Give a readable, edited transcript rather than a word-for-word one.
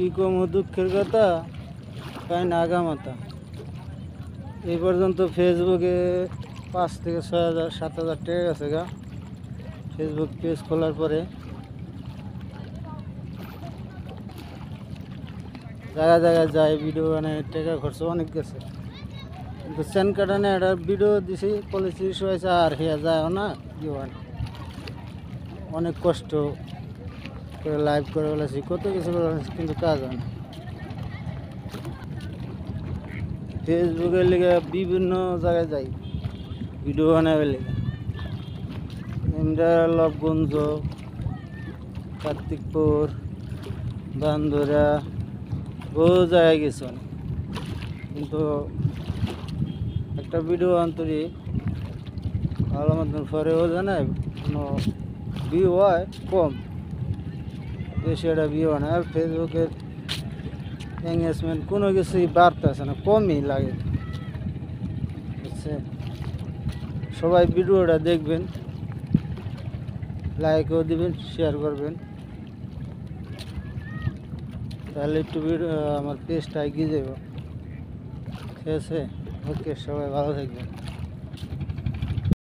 কি কম দুঃখের কথা, তাই না আগামাতা এই পর্যন্ত ফেসবুকে 5 থেকে 6,000 7,000 টাকা গেছে গা। ফেসবুক পেজ খোলার পরে জায়গা জায়গায় যায় ভিডিও বানায়, টাকা খরচ অনেক গেছে। কিন্তু সেন কাটানে একটা ভিডিও দিছি, পলিসি ইস্যু হয়েছে আর হেয়া যায় না জীবন। অনেক কষ্ট করে লাইভ করে বলেছি, কত কিছু করে বলেছি, কিন্তু কাজ হয় না। ফেসবুকের লিগে বিভিন্ন জায়গায় যাই ভিডিও বানাবার লিগে। আমরা লবগঞ্জ, কার্তিকপুর, বান্দরা বহু জায়গায় গেছি অনেক, কিন্তু একটা ভিডিও অন্তরি ভালো মতন পরেও জানায় কোনো ভিউ হয় কম, বেশি একটা ভিউ হয় না। আর ফেসবুকের এঙ্গেজমেন্ট কোনো কিছুই বাড়তেছে না, কমই লাগে, বুঝছে? সবাই ভিডিওটা দেখবেন, লাইকও দিবেন, শেয়ার করবেন, তাহলে একটু ভিডিও আমার পেজটা এগিয়ে যাব। ঠিক আছে, ওকে, সবাই ভালো থাকবেন।